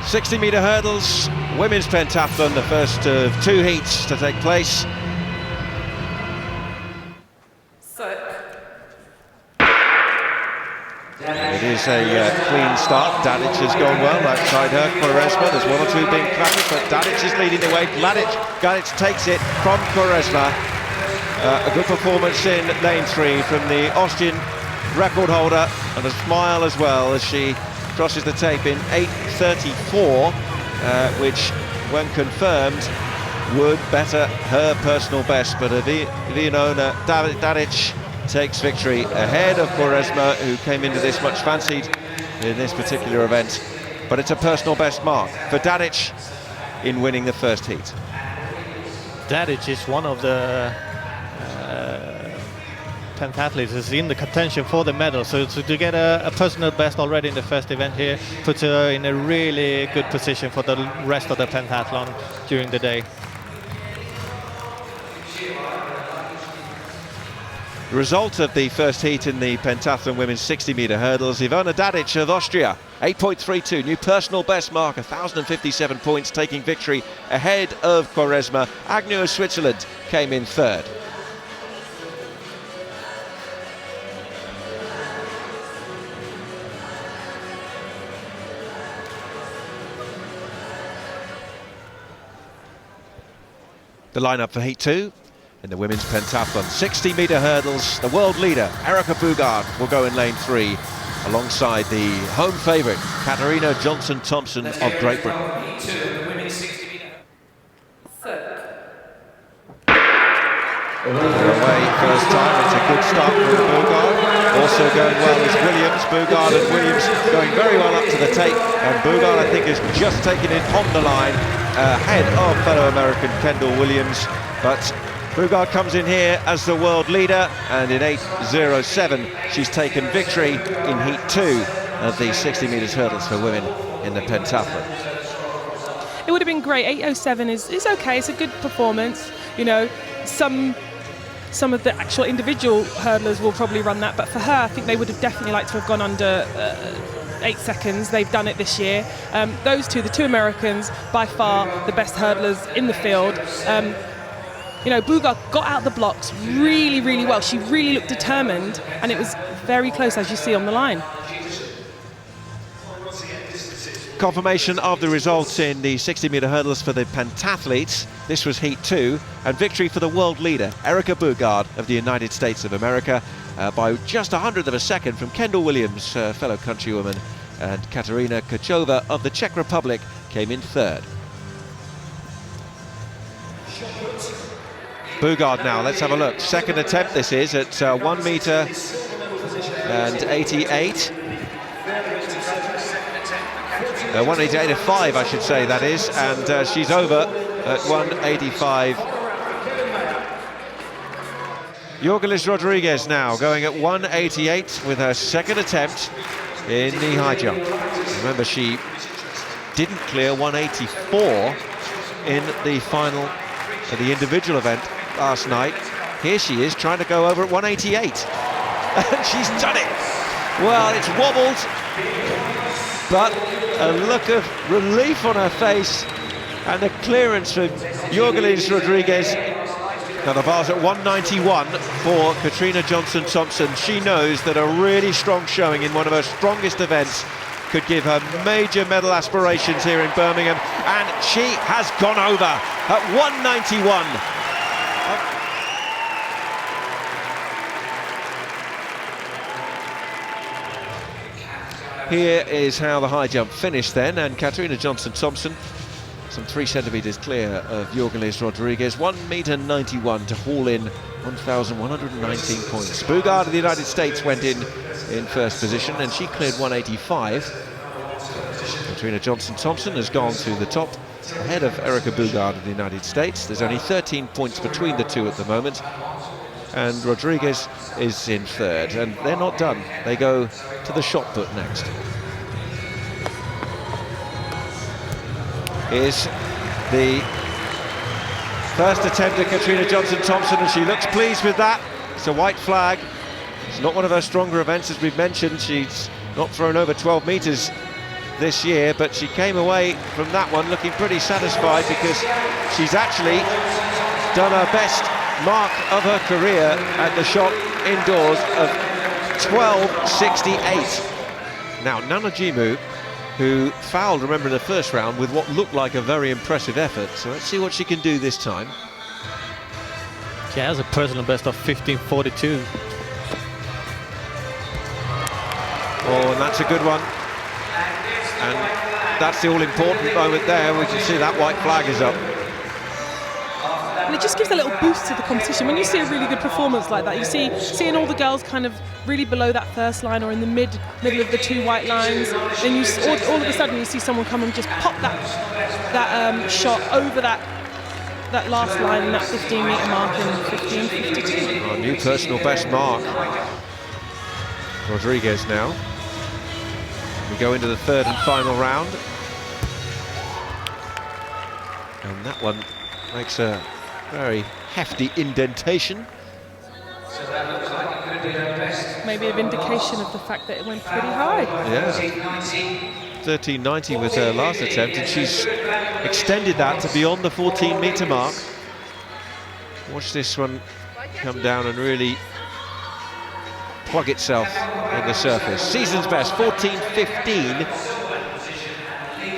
60-metre hurdles, women's pentathlon, the first of two heats to take place. It is a clean start. Dadic has gone well outside her. Quaresma, there's one or two being clattered, but Dadic is leading the way. Dadic takes it from Quaresma. A good performance in lane 3 from the Austrian record holder, and a smile as well as she crosses the tape in 8:34, which, when confirmed, would better her personal best. But Vianona Dadic takes victory ahead of Quaresma, who came into this much fancied in this particular event. But it's a personal best mark for Dadic in winning the first heat. Dadic is one of the pentathletes is in the contention for the medal, so to get a personal best already in the first event here puts her in a really good position for the rest of the pentathlon during the day. The result of the first heat in the pentathlon women's 60-metre hurdles: Ivona Dadic of Austria, 8.32, new personal best mark, 1,057 points, taking victory ahead of Quaresma. Agnew of Switzerland came in third. The lineup for heat 2 in the women's pentathlon: 60-metre hurdles. The world leader, Erica Bugard, will go in lane 3 alongside the home favourite, Katarina Johnson-Thompson of Great Britain. Away first time, it's a good start for Bugard. Also going well is Williams. Bugard and Williams going very well up to the tape, and Bugard, I think, has just taken it on the line ahead of fellow American Kendall Williams. But Bugard comes in here as the world leader, and in 8:07 she's taken victory in heat 2 of the 60 metres hurdles for women in the pentathlon. It would have been great. 8:07 is okay. It's a good performance. You know, some of the actual individual hurdlers will probably run that, but for her, I think they would have definitely liked to have gone under 8 seconds. They've done it this year. Those two, the two Americans, by far the best hurdlers in the field. You know, Bugard got out the blocks really, really well. She really looked determined, and it was very close, as you see on the line. Confirmation of the results in the 60-metre hurdles for the pentathletes. This was heat 2, and victory for the world leader, Erica Bugard of the United States of America, by just 100th of a second from Kendall Williams, fellow countrywoman, and Katarina Kochova of the Czech Republic came in third. Bugard now, let's have a look. Second attempt this is at 1 metre and 88. 1:88.5, I should say, that is, and she's over at 1:85. Jorgelis Rodriguez now going at 1:88 with her second attempt in the high jump. Remember, she didn't clear 1:84 in the final of the individual event last night. Here she is trying to go over at 1:88, and she's done it. Well, it's wobbled, but a look of relief on her face, and a clearance from Jorgelis Rodriguez. Now the bar's at 1:91 for Katarina Johnson-Thompson. She knows that a really strong showing in one of her strongest events could give her major medal aspirations here in Birmingham, and she has gone over at 1:91. Here is how the high jump finished then, and Katarina Johnson-Thompson some 3 centimetres clear of Jorgelis Rodriguez, 1:91 to haul in 1,119 points. Bugard of the United States went in first position, and she cleared 1:85. Katarina Johnson-Thompson has gone to the top ahead of Erica Bugard of the United States. There's only 13 points between the two at the moment, and Rodriguez is in third, and they're not done. They go to the shot put next. Here's the first attempt at Katarina Johnson-Thompson, and she looks pleased with that. It's a white flag. It's not one of her stronger events, as we've mentioned. She's not thrown over 12 metres this year, but she came away from that one looking pretty satisfied because she's actually done her best mark of her career at the shot indoors of 12.68. Now, Nanajimu, who fouled, remember, in the first round with what looked like a very impressive effort, so let's see what she can do this time. She has a personal best of 15.42. Oh, and that's a good one. And that's the all-important moment there. We can see that white flag is up. And it just gives a little boost to the competition. When you see a really good performance like that, you seeing all the girls kind of really below that first line or in the middle of the two white lines, and you all of a sudden you see someone come and just pop that shot over that last line and that 15-metre mark in 15.52. Oh, new personal best mark. Rodriguez now. We go into the third and final round. And that one makes a very hefty indentation. Maybe a vindication of the fact that it went pretty high. Yeah. 13.90 with her last attempt, and she's extended that to beyond the 14-metre mark. Watch this one come down and really plug itself in the surface. Season's best, 14.15.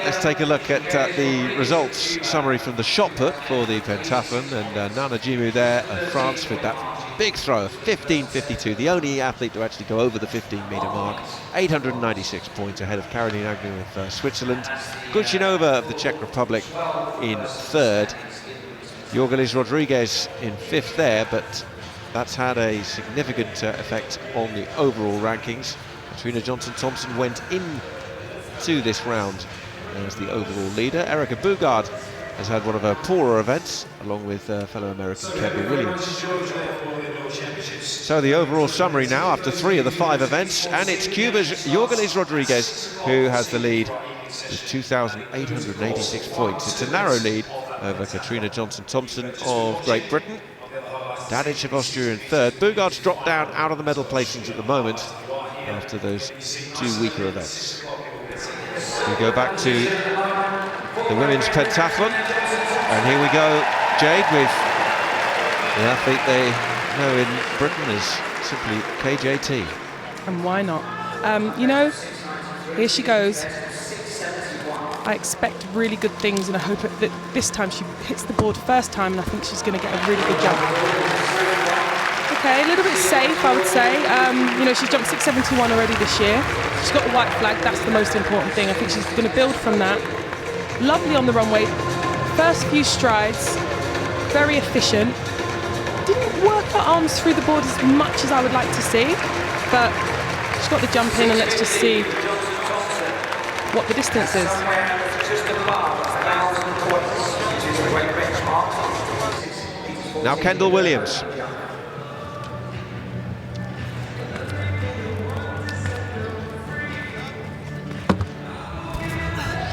Let's take a look at the results summary from the shot put for the pentathlon, and Nanajimu there of France with that big throw of 15.52, the only athlete to actually go over the 15-metre mark. 896 points ahead of Caroline Agnew of Switzerland. Kuchinova of the Czech Republic in third. Jorgelis Rodriguez in fifth there, but that's had a significant effect on the overall rankings. Katrina Johnson-Thompson went into this round as the overall leader. Erica Bugard has had one of her poorer events, along with fellow American Kevin Williams. So the overall summary now after 3 of the 5 events, and it's Cuba's Jorgelis Rodriguez who has the lead with 2,886 points. It's a narrow lead over Katrina Johnson-Thompson of Great Britain. Dadic of Austria in third. Bugard's dropped down out of the medal placings at the moment after those 2 weaker events. We go back to the women's pentathlon, and here we go, Jade, with the athlete they know in Britain as simply KJT. And why not? You know, here she goes. I expect really good things, and I hope that this time she hits the board first time, and I think she's going to get a really good jump. Okay, a little bit safe, I would say. You know, she's jumped 6.71 already this year. She's got the white flag, that's the most important thing. I think she's going to build from that. Lovely on the runway. First few strides, very efficient. Didn't work her arms through the board as much as I would like to see, but she's got the jump in, and let's just see what the distance is. Now Kendall Williams.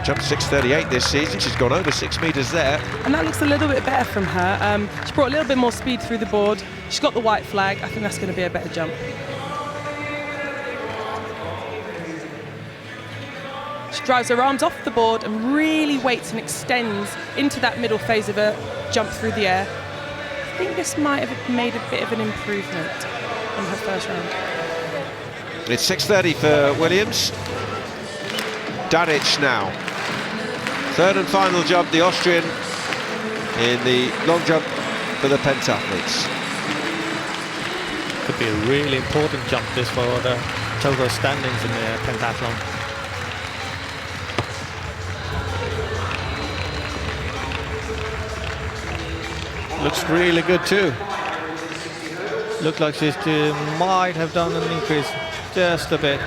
Jumped 6.38 this season. She's gone over 6 metres there. And that looks a little bit better from her. She brought a little bit more speed through the board. She's got the white flag. I think that's going to be a better jump. She drives her arms off the board and really waits and extends into that middle phase of her jump through the air. I think this might have made a bit of an improvement on her first round. It's 6.30 for Williams. Dadic now. Third and final jump, the Austrian in the long jump for the pentathletes. Could be a really important jump this for the total standings in the pentathlon. Looks really good too. Looked like she might have done an increase just a bit.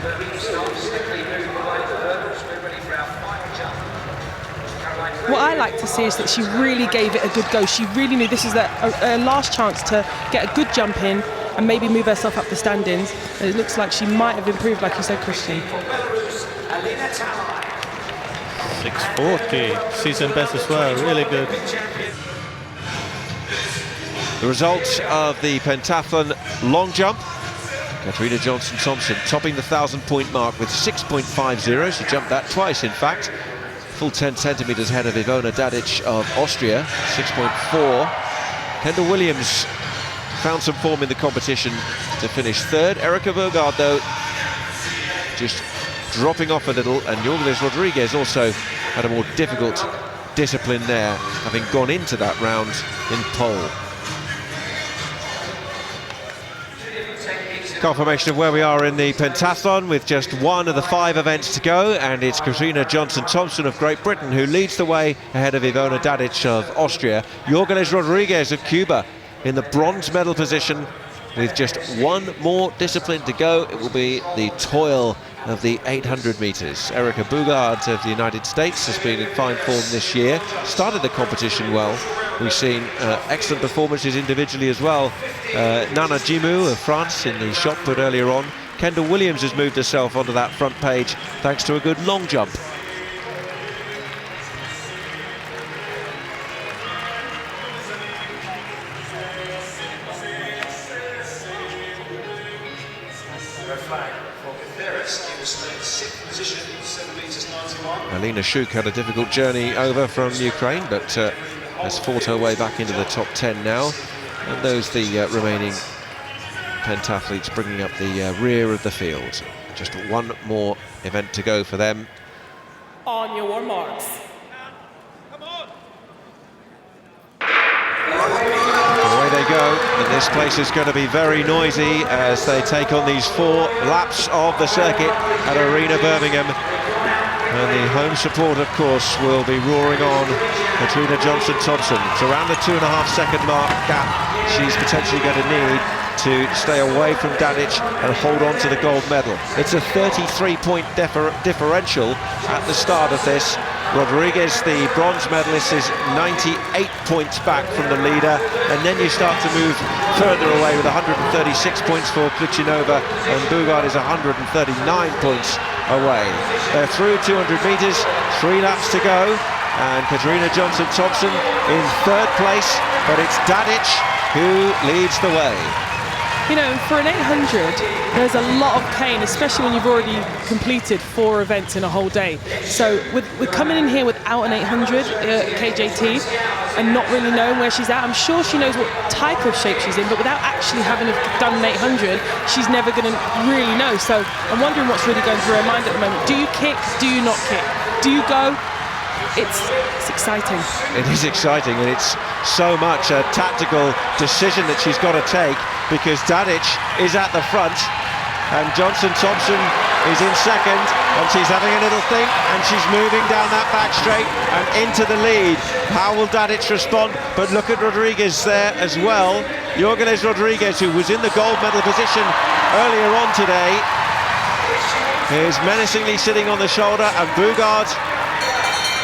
What I like to see is that she really gave it a good go. She really knew this is a last chance to get a good jump in and maybe move herself up the standings. And it looks like she might have improved, like you said, Christian. 6.40, season best as well, really good. The results of the pentathlon long jump. Katrina Johnson-Thompson topping the 1,000-point mark with 6.50. She jumped that twice, in fact. Full 10 centimetres ahead of Ivona Dadic of Austria, 6.4. Kendall Williams found some form in the competition to finish third. Erika Bugard, though, just dropping off a little, and Jorgeles Rodriguez also had a more difficult discipline there, having gone into that round in pole. Confirmation of where we are in the pentathlon with just one of the 5 events to go, and it's Katrina Johnson-Thompson of Great Britain who leads the way ahead of Ivona Dadic of Austria. Jorgeles Rodriguez of Cuba in the bronze medal position with just one more discipline to go. It will be the toil of the 800 metres. Erika Bugard of the United States has been in fine form this year, started the competition well. We've seen excellent performances individually as well. Nana Djimou of France in the shot put earlier on. Kendall Williams has moved herself onto that front page thanks to a good long jump. Alina Shuk had a difficult journey over from Ukraine, but has fought her way back into the top 10 now. And those the remaining pentathletes bringing up the rear of the field. Just one more event to go for them. On your marks. Away they go, and this place is going to be very noisy as they take on these 4 laps of the circuit at Arena Birmingham. And the home support, of course, will be roaring on Katrina Johnson-Thompson. It's around the 2.5 second mark gap she's potentially going to need to stay away from Dadic and hold on to the gold medal. It's a 33-point differential at the start of this. Rodriguez, the bronze medalist, is 98 points back from the leader, and then you start to move further away with 136 points for Kluchinova, and Bugard is 139 points away. They're through 200 metres, 3 laps to go, and Katrina Johnson-Thompson in 3rd place, but it's Dadic who leads the way. You know, for an 800, there's a lot of pain, especially when you've already completed 4 events in a whole day. So with coming in here without an 800 KJT and not really knowing where she's at, I'm sure she knows what type of shape she's in, but without actually having done an 800, she's never going to really know. So I'm wondering what's really going through her mind at the moment. Do you kick? Do you not kick? Do you go? It's exciting. It is exciting, and it's so much a tactical decision that she's got to take, because Dadic is at the front and Johnson-Thompson is in 2nd, and she's having a little think and she's moving down that back straight and into the lead. How will Dadic respond? But look at Rodriguez there as well. Jorgeles Rodriguez, who was in the gold medal position earlier on today, is menacingly sitting on the shoulder, and Bugard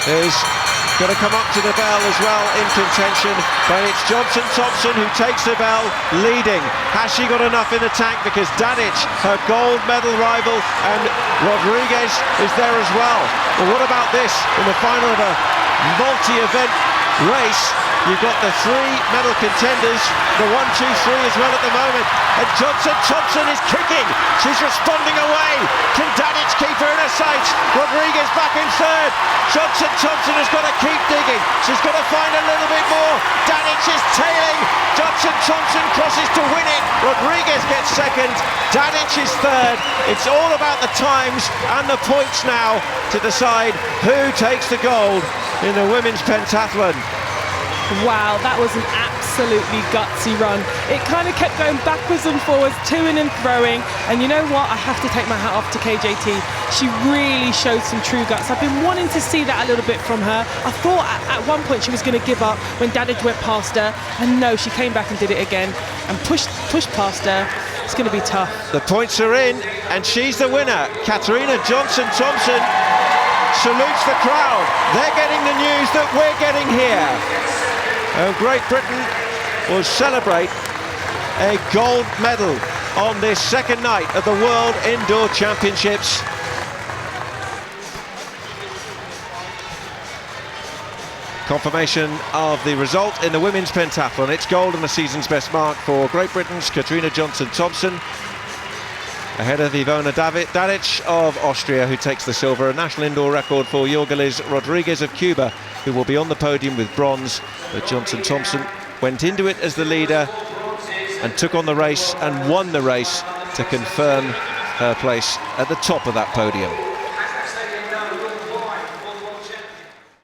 is going to come up to the bell as well in contention, but it's Johnson-Thompson who takes the bell leading. Has she got enough in the tank? Because Dadic, her gold medal rival, and Rodriguez is there as well. But what about this in the final of a multi-event race? You've got the 3 medal contenders, the 1, 2, 3 as well at the moment, and Johnson-Thompson is kicking. She's responding away. Can Dadic keep her in her sights? Rodriguez back in 3rd. Johnson-Thompson has got to keep digging. She's got to find a little bit more. Dadic is tailing. Johnson-Thompson crosses to win it. Rodriguez gets 2nd. Dadic is 3rd. It's all about the times and the points now to decide who takes the gold in the women's pentathlon. Wow, that was an absolutely gutsy run. It kind of kept going backwards and forwards, toing and throwing, and you know what? I have to take my hat off to KJT. She really showed some true guts. I've been wanting to see that a little bit from her. I thought at one point she was going to give up when Dadic went past her, and no, she came back and did it again and pushed past her. It's going to be tough. The points are in, and she's the winner. Katrina Johnson-Thompson salutes the crowd. They're getting the news that we're getting here. Great Britain will celebrate a gold medal on this 2nd night of the World Indoor Championships. Confirmation of the result in the women's pentathlon. It's gold and the season's best mark for Great Britain's Katrina Johnson-Thompson. ahead of Ivona Dadic of Austria, who takes the silver, a national indoor record for Jorgelis Rodriguez of Cuba, who will be on the podium with bronze. But Johnson Thompson went into it as the leader and took on the race and won the race to confirm her place at the top of that podium.